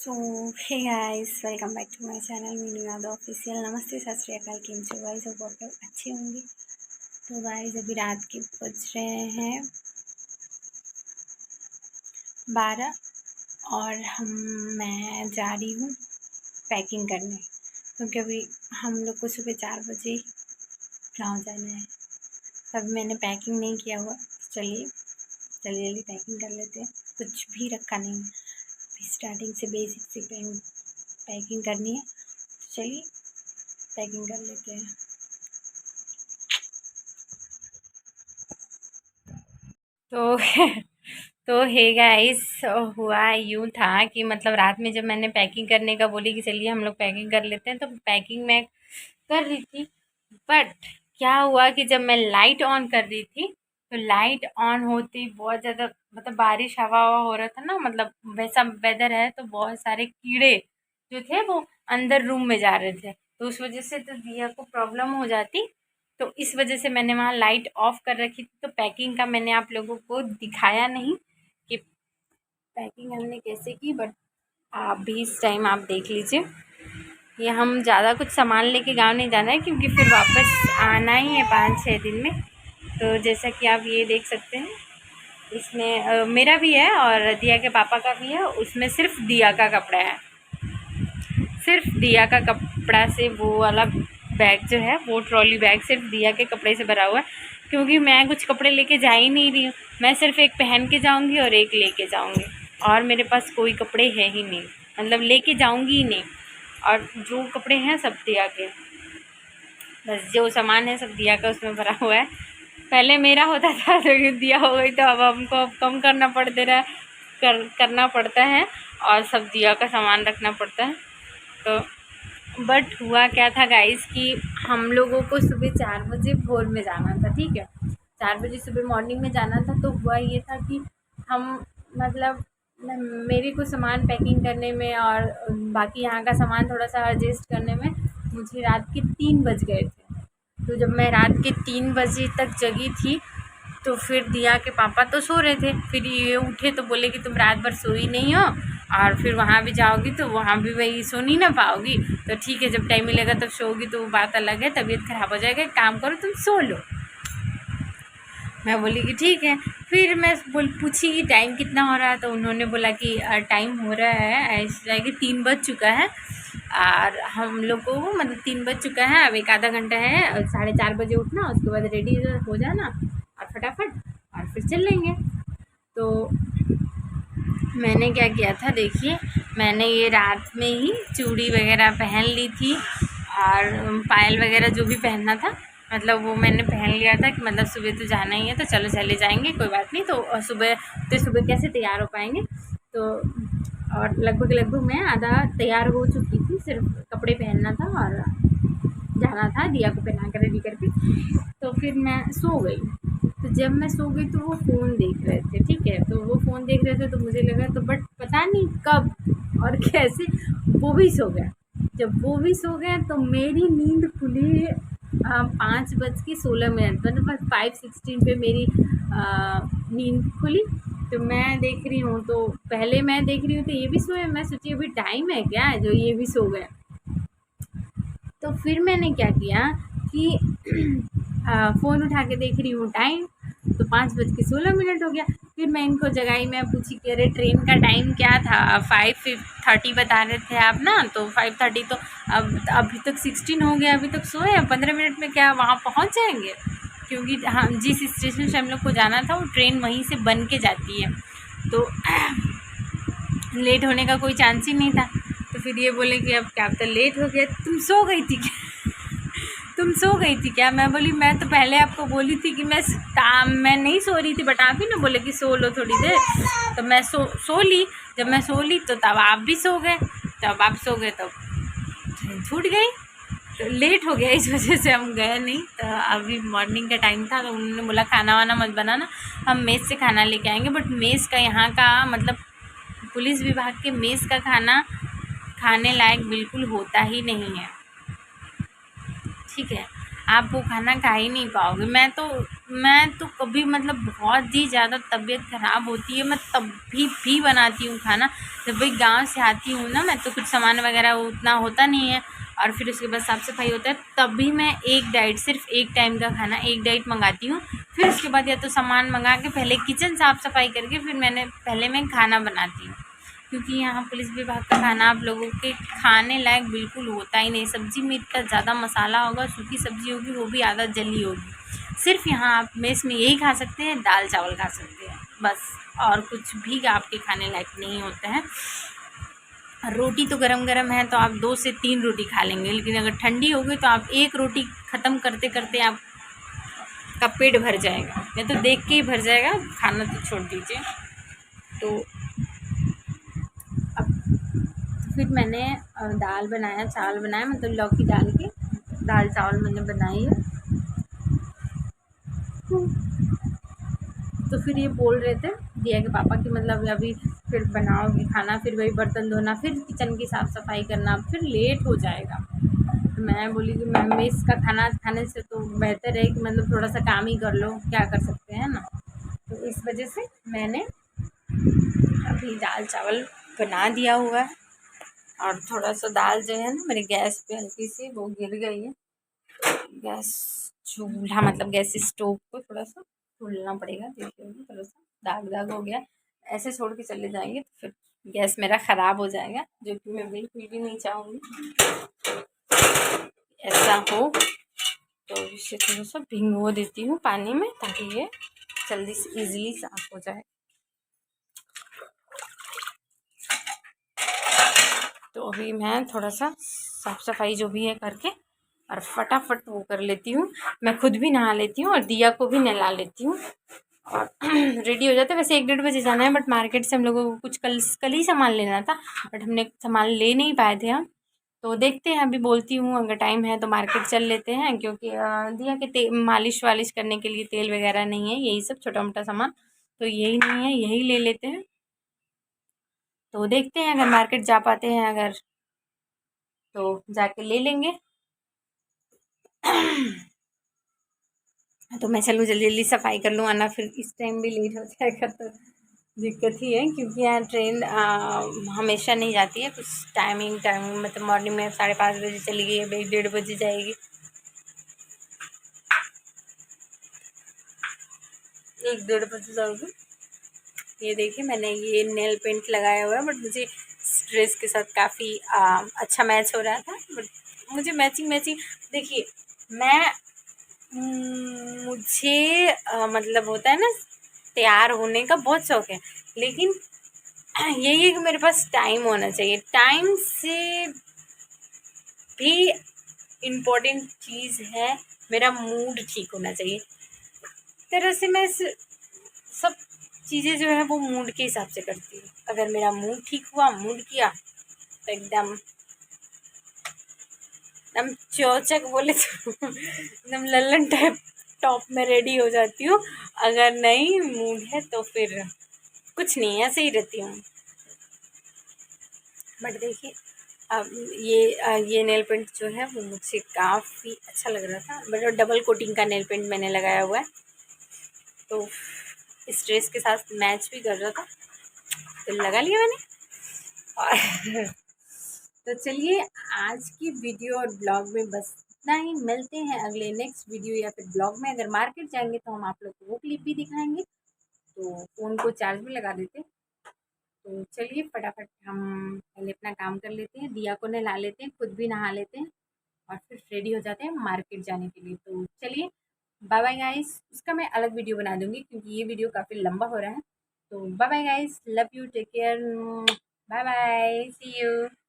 So hey guys, welcome back to my channel Meenu Yadav official. नमस्ते, सत श्री अकाल, केम छो गाइस। और बहुत अच्छे होंगे। तो गाइस अभी रात के बज रहे हैं 12 और मैं जा रही हूँ पैकिंग करने, क्योंकि अभी हम लोग को सुबह 4 बजे गाँव जाना है। तब मैंने पैकिंग नहीं किया हुआ। चलिए जल्दी जल्दी पैकिंग कर लेते हैं। कुछ भी रखा नहीं है, स्टार्टिंग से बेसिक से पैकिंग करनी है। तो चलिए पैकिंग कर लेते हैं। तो तो हे गाइस, हुआ यूँ था कि मतलब रात में जब मैंने पैकिंग करने का बोली कि चलिए हम लोग पैकिंग कर लेते हैं, तो पैकिंग मैं कर रही थी। बट क्या हुआ कि जब मैं लाइट ऑन कर रही थी, तो लाइट ऑन होते ही बहुत ज़्यादा मतलब बारिश हवा हो रहा था ना, मतलब वैसा वेदर है, तो बहुत सारे कीड़े जो थे वो अंदर रूम में जा रहे थे। तो उस वजह से तो दिया को प्रॉब्लम हो जाती। तो इस वजह से मैंने वहाँ लाइट ऑफ कर रखी थी। तो पैकिंग का मैंने आप लोगों को दिखाया नहीं कि पैकिंग हमने कैसे की, बट आप भी इस टाइम आप देख लीजिए। ये हम ज़्यादा कुछ सामान लेके गांव नहीं जाना है, क्योंकि फिर वापस आना ही है 5-6 दिन में। तो जैसा कि आप ये देख सकते हैं, इसमें मेरा भी है और दिया के पापा का भी है। उसमें सिर्फ दिया का कपड़ा है, सिर्फ दिया का कपड़ा से वो वाला बैग जो है, वो ट्रॉली बैग सिर्फ दिया के कपड़े से भरा हुआ है। क्योंकि मैं कुछ कपड़े लेके जा ही नहीं रही हूँ। मैं सिर्फ एक पहन के जाऊँगी और एक लेके जाऊँगी, और मेरे पास कोई कपड़े हैं ही नहीं, मतलब लेके जाऊँगी ही नहीं। और जो कपड़े हैं सब दिया के, बस जो सामान है सब दिया का उसमें भरा हुआ है। पहले मेरा होता था, तो दिया हो गई, तो अब हमको अब कम करना पड़ दे रहा है, करना पड़ता है, और सब दिया का सामान रखना पड़ता है। तो बट हुआ क्या था गाइस कि हम लोगों को सुबह 4 बजे भोर में जाना था, ठीक है। 4 बजे सुबह मॉर्निंग में जाना था। तो हुआ ये था कि हम मतलब मेरे को सामान पैकिंग करने में और बाकी यहाँ का सामान थोड़ा सा एडजस्ट करने में मुझे रात के 3 बज गए थे। तो जब मैं रात के 3 बजे तक जगी थी, तो फिर दिया के पापा तो सो रहे थे। फिर ये उठे तो बोले कि तुम रात भर सोई नहीं हो, और फिर वहाँ भी जाओगी तो वहाँ भी वही सो नहीं ना पाओगी। तो ठीक है, जब टाइम मिलेगा तब सोओगी, तो वो बात अलग है, तबीयत ख़राब हो जाएगा, एक काम करो तुम सो लो। मैं बोली कि ठीक है। फिर मैं पूछी कि टाइम कितना हो रहा है, तो उन्होंने बोला कि टाइम हो रहा है ऐसा है कि 3 बज चुका है, और हम लोग को मतलब 3 बज चुका है, अब एक आधा घंटा है, 4:30 बजे उठना, उसके बाद रेडी हो जाना और फटाफट और फिर चल लेंगे। तो मैंने क्या किया था, देखिए, मैंने ये रात में ही चूड़ी वगैरह पहन ली थी, और पायल वगैरह जो भी पहनना था, मतलब वो मैंने पहन लिया था कि मतलब सुबह तो जाना ही है, तो चलो चले जाएंगे, कोई बात नहीं। तो सुबह कैसे तैयार हो पाएंगे। तो और लगभग मैं आधा तैयार हो चुकी थी, सिर्फ कपड़े पहनना था और जाना था दिया को पहना कर रेडी करके। तो फिर मैं सो गई। तो जब मैं सो गई तो वो फ़ोन देख रहे थे, ठीक है। तो वो फ़ोन देख रहे थे, तो मुझे लगा, तो बट पता नहीं कब और कैसे वो भी सो गया। जब वो भी सो गया तो मेरी नींद खुली 5:16, मतलब 5:16 पे मेरी नींद खुली। तो मैं देख रही हूँ, तो पहले मैं देख रही हूँ तो ये भी सोए। मैं सोची अभी टाइम है क्या जो ये भी सो गए। तो फिर मैंने क्या किया कि फ़ोन उठा के देख रही हूँ टाइम, तो 5:16 हो गया। फिर मैं इनको जगाई, मैं पूछी कि अरे ट्रेन का टाइम क्या था। 5:30 बता रहे थे आप ना, तो 5:30 तो अब अभी तक 16 हो गया, अभी तक सोए हैं, 15 मिनट में क्या वहाँ पहुँच जाएंगे। क्योंकि हाँ, जिस स्टेशन से हम लोग को जाना था वो ट्रेन वहीं से बन के जाती है, तो लेट होने का कोई चांस ही नहीं था। तो फिर ये बोले कि अब क्या तो लेट हो गया, तुम सो गई थी क्या तुम सो गई थी क्या। मैं बोली मैं तो पहले आपको बोली थी कि मैं नहीं सो रही थी, बट आप ही ना बोले कि सो लो थोड़ी देर, तो मैं सो ली। जब मैं सो ली तो तब आप भी सो गए, तब आप सो गए, तब ट्रेन छूट गई, तो लेट हो गया, इस वजह से हम गए नहीं। तो अभी मॉर्निंग का टाइम था, तो उन्होंने बोला खाना वाना मत बनाना, हम मेस से खाना लेके आएंगे। बट मेस का यहाँ का मतलब पुलिस विभाग के मेस का खाना खाने लायक बिल्कुल होता ही नहीं है, ठीक है। आप वो खाना खा ही नहीं पाओगे। मैं तो मैं तो कभी मतलब बहुत ही ज़्यादा तबीयत ख़राब होती है, मैं तभी भी बनाती हूँ खाना। जब भाई गाँव से आती हूँ ना मैं, तो कुछ सामान वगैरह उतना होता नहीं है, और फिर उसके बाद साफ़ सफाई होता है, तभी मैं एक डाइट, सिर्फ एक टाइम का खाना, एक डाइट मंगाती हूँ। फिर उसके बाद या तो सामान मंगा के पहले किचन साफ़ सफाई करके फिर पहले मैं खाना बनाती हूँ। क्योंकि यहाँ पुलिस विभाग का खाना आप लोगों के खाने लायक बिल्कुल होता ही नहीं। सब्ज़ी में इतना ज़्यादा मसाला होगा, सूखी सब्ज़ी होगी वो भी आधा जली होगी। सिर्फ यहाँ आप मेस में यही खा सकते हैं, दाल चावल खा सकते हैं बस, और कुछ भी आपके खाने लायक नहीं होता है। रोटी तो गरम गरम है तो आप 2 से 3 रोटी खा लेंगे, लेकिन अगर ठंडी होगी तो आप एक रोटी ख़त्म करते करते आपका पेट भर जाएगा, या तो देख के ही भर जाएगा, खाना तो छोड़ दीजिए। तो अब फिर मैंने दाल बनाया, चावल बनाया, मतलब लौकी डाल के दाल चावल मैंने बनाई है। तो फिर ये बोल रहे थे दिया के पापा कि मतलब अभी फिर बनाओगे खाना, फिर वही बर्तन धोना, फिर किचन की साफ़ सफाई करना, फिर लेट हो जाएगा। तो मैं बोली कि मैम मेस का खाना खाने से तो बेहतर है कि मतलब थोड़ा सा काम ही कर लो, क्या कर सकते हैं ना। तो इस वजह से मैंने अभी दाल चावल बना दिया हुआ है। और थोड़ा सा दाल जो है ना मेरे गैस पे हल्की सी वो गिर गई है। गैस चूल्हा मतलब गैस स्टोव को थोड़ा सा खोलना पड़ेगा, देखिए थोड़ा सा दाग दाग हो गया। ऐसे छोड़ के चले जाएंगे तो फिर गैस मेरा ख़राब हो जाएगा, जो कि मैं बिल्कुल भी नहीं चाहूँगी ऐसा हो। तो इसे थोड़ा सा भिगो देती हूँ पानी में, ताकि ये जल्दी से इजीली साफ़ हो जाए। तो अभी मैं थोड़ा सा साफ़ सफाई जो भी है करके और फटाफट वो कर लेती हूँ। मैं खुद भी नहा लेती हूँ और दिया को भी नहला लेती हूँ और रेडी हो जाते हैं। वैसे 1-1:30 बजे जाना है, बट मार्केट से हम लोगों को कुछ कल ही सामान लेना था, बट हमने सामान ले नहीं पाए थे हम। तो देखते हैं, अभी बोलती हूँ अगर टाइम है तो मार्केट चल लेते हैं, क्योंकि दिया के मालिश वालिश करने के लिए तेल वगैरह नहीं है, यही सब छोटा मोटा सामान तो यही नहीं है, यही ले लेते हैं। तो देखते हैं अगर मार्केट जा पाते हैं, अगर तो जाके ले लेंगे। तो मैं चलूँ जल्दी जल्दी सफाई कर लूँ, वरना फिर इस टाइम भी लेट हो जाएगा तो दिक्कत ही है। क्योंकि यहाँ ट्रेन हमेशा नहीं जाती है, कुछ टाइमिंग मतलब मॉर्निंग में 5:30 बजे चली गई है, 1:30 बजे जाएगी। 1-1:30 बजे जाएगी। ये देखिए मैंने ये नेल पेंट लगाया हुआ है, बट मुझे इस ड्रेस के साथ काफ़ी अच्छा मैच हो रहा था। बट मुझे मैचिंग मैचिंग देखिए, मैं मुझे मतलब होता है ना तैयार होने का बहुत शौक है, लेकिन यही है कि मेरे पास टाइम होना चाहिए। टाइम से भी इम्पोर्टेंट चीज़ है मेरा मूड ठीक होना चाहिए। तरह से मैं सब चीज़ें जो है वो मूड के हिसाब से करती हूँ। अगर मेरा मूड ठीक हुआ, मूड किया तो एकदम एकदम चौचक बोले तो एकदम लल्लन टाइप टॉप में रेडी हो जाती हूँ। अगर नहीं मूड है तो फिर कुछ नहीं, ऐसे ही रहती हूँ। बट देखिए अब ये नेल पेंट जो है वो मुझे काफ़ी अच्छा लग रहा था, बट डबल कोटिंग का नेल पेंट मैंने लगाया हुआ है, तो इस ड्रेस के साथ मैच भी कर रहा था, तो लगा लिया मैंने। और तो चलिए आज की वीडियो और ब्लॉग में बस इतना ही। मिलते हैं अगले नेक्स्ट वीडियो या फिर ब्लॉग में। अगर मार्केट जाएंगे तो हम आप लोग को वो क्लिप भी दिखाएंगे। तो फ़ोन को चार्ज में लगा देते हैं। तो चलिए फटाफट हम पहले अपना काम कर लेते हैं, दिया को नहला लेते हैं, खुद भी नहा लेते हैं और फिर रेडी हो जाते हैं मार्केट जाने के लिए। तो चलिए बाय बाय गाइस। उसका मैं अलग वीडियो बना दूंगी क्योंकि ये वीडियो काफ़ी लंबा हो रहा है। तो bye bye guys, love you, take care, bye bye, see you.